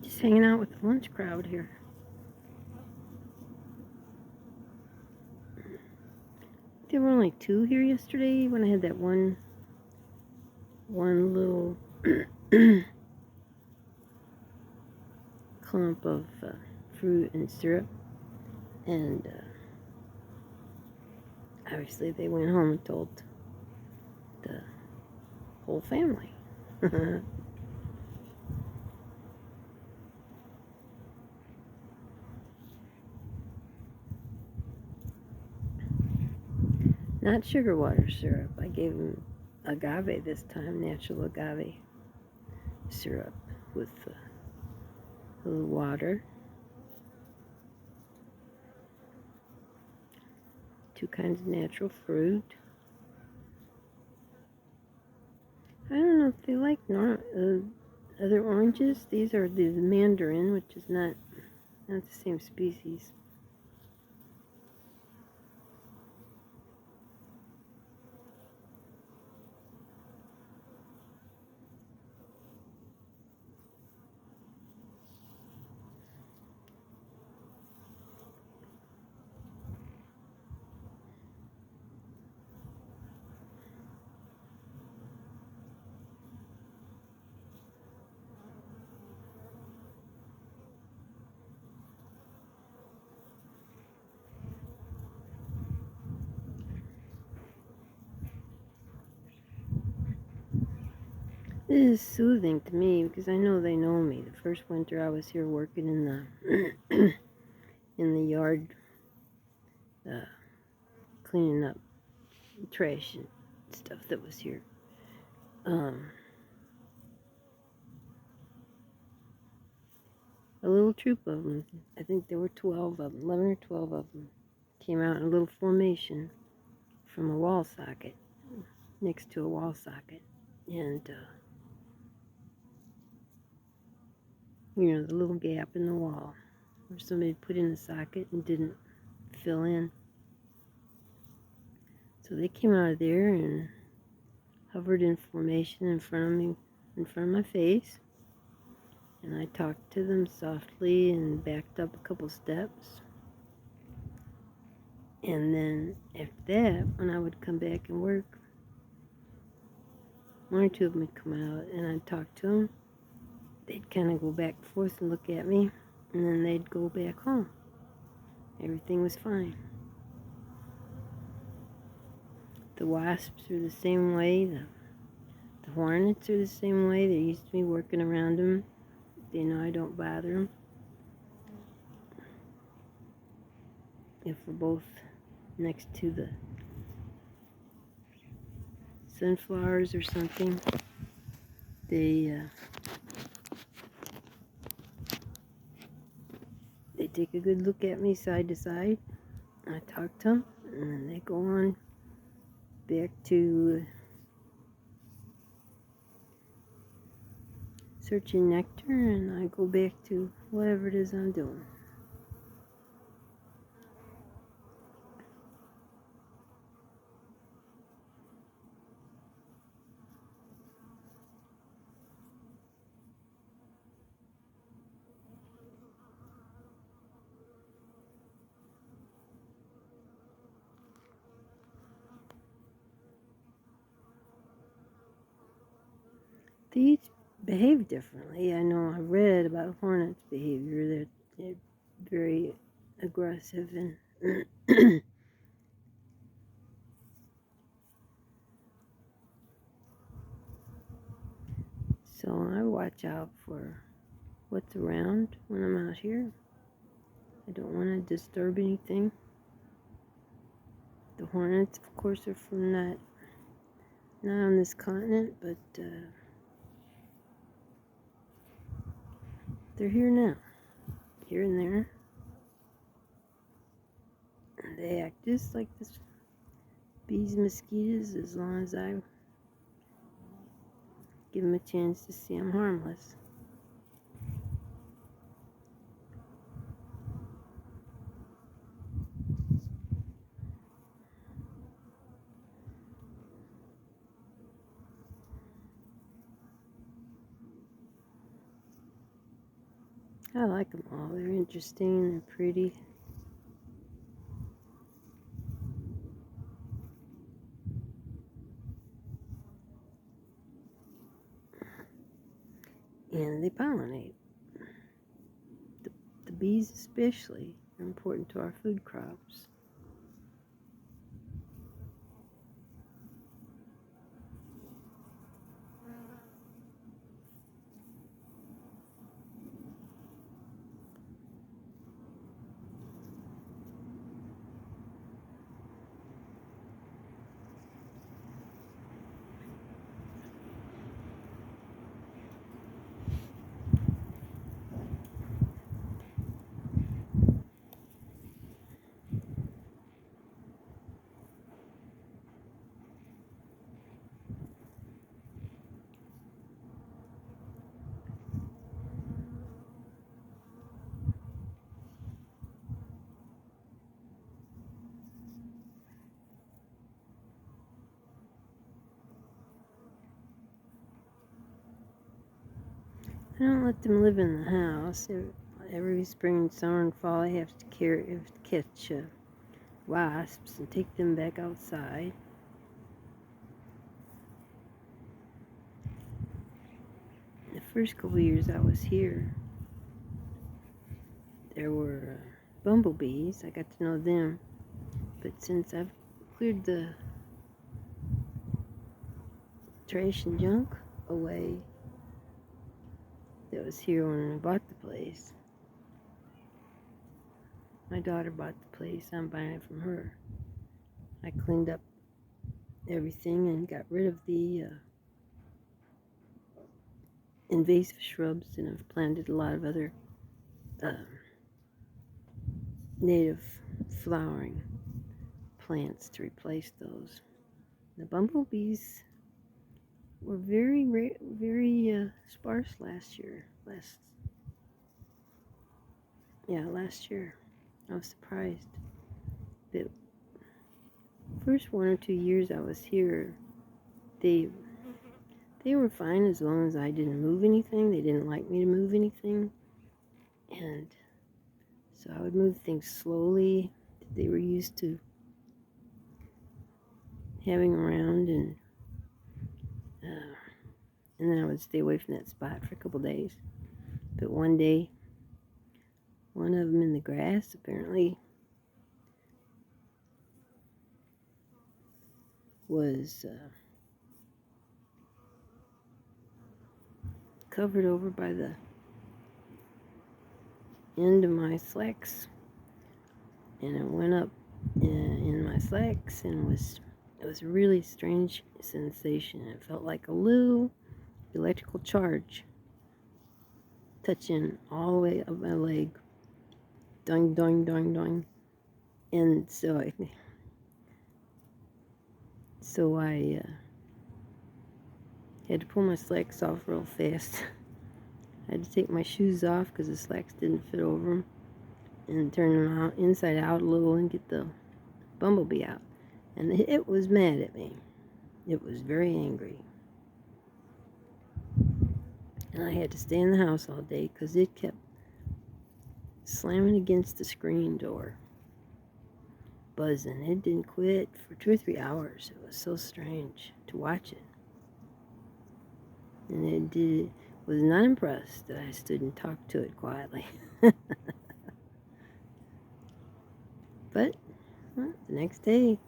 Just hanging out with the lunch crowd here. There were only 2 here yesterday when I had that one little clump of fruit and syrup, and obviously they went home and told the whole family. Not sugar water syrup. I gave them agave this time, natural agave syrup with a little water. 2 kinds of natural fruit. I don't know if they like other oranges. These are the mandarin, which is not the same species. It is soothing to me because I know they know me. The first winter I was here working in the in the yard, cleaning up trash and stuff that was here. A little troop of them, I think there were 12 of them, 11 or 12 of them, came out in a little formation from a wall socket, next to a wall socket. And, the little gap in the wall where somebody put in the socket and didn't fill in. So they came out of there and hovered in formation in front of me, in front of my face. And I talked to them softly and backed up a couple steps. And then after that, when I would come back and work, 1 or 2 of them would come out and I'd talk to them. They'd kind of go back and forth and look at me, and then they'd go back home. Everything was fine. The wasps are the same way. The hornets are the same way. They're used to me working around them. They know I don't bother them. If we're both next to the sunflowers or something, they take a good look at me side to side. I talk to them, and then they go on back to searching nectar, and I go back to whatever it is I'm doing. They each behave differently. I know I read about hornets' behavior. They're very aggressive and so I watch out for what's around when I'm out here. I don't want to disturb anything. The hornets, of course, are from not on this continent, but they're here now, here and there. And they act just like the bees and mosquitoes as long as I give them a chance to see I'm harmless. I like them all. They're interesting. They're pretty. And they pollinate. The bees especially are important to our food crops. I don't let them live in the house. Every spring, summer, and fall, I have to catch wasps and take them back outside. The first couple years I was here, there were bumblebees. I got to know them. But since I've cleared the trash and junk away that was here when I bought the place, my daughter bought the place. I'm buying it from her. I cleaned up everything and got rid of the invasive shrubs, and I've planted a lot of other native flowering plants to replace those. The bumblebees were very sparse last year. Last year. I was surprised. The first 1 or 2 years I was here, they were fine as long as I didn't move anything. They didn't like me to move anything. And so I would move things slowly. They were used to having around, and then I would stay away from that spot for a couple days. But one day, one of them in the grass apparently was covered over by the end of my slacks, and it went up in my slacks, and it was a really strange sensation. It felt like a little electrical charge touching all the way up my leg. Doing, doing, doing, doing. And so I had to pull my slacks off real fast. I had to take my shoes off because the slacks didn't fit over them, and turn them out inside out a little and get the bumblebee out. And it was mad at me. It was very angry. And I had to stay in the house all day because it kept slamming against the screen door, buzzing. It didn't quit for 2 or 3 hours. It was so strange to watch it. And was not impressed that I stood and talked to it quietly. But the next day,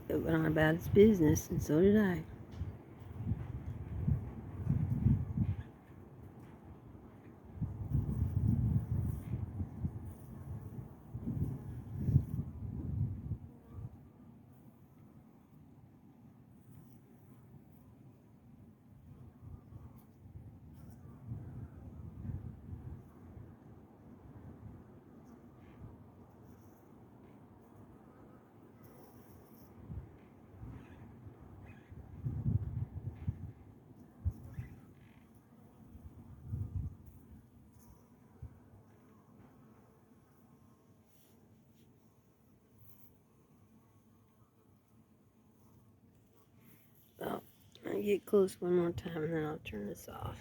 it went on about its business, and so did I. Well, I'll get close one more time and then I'll turn this off.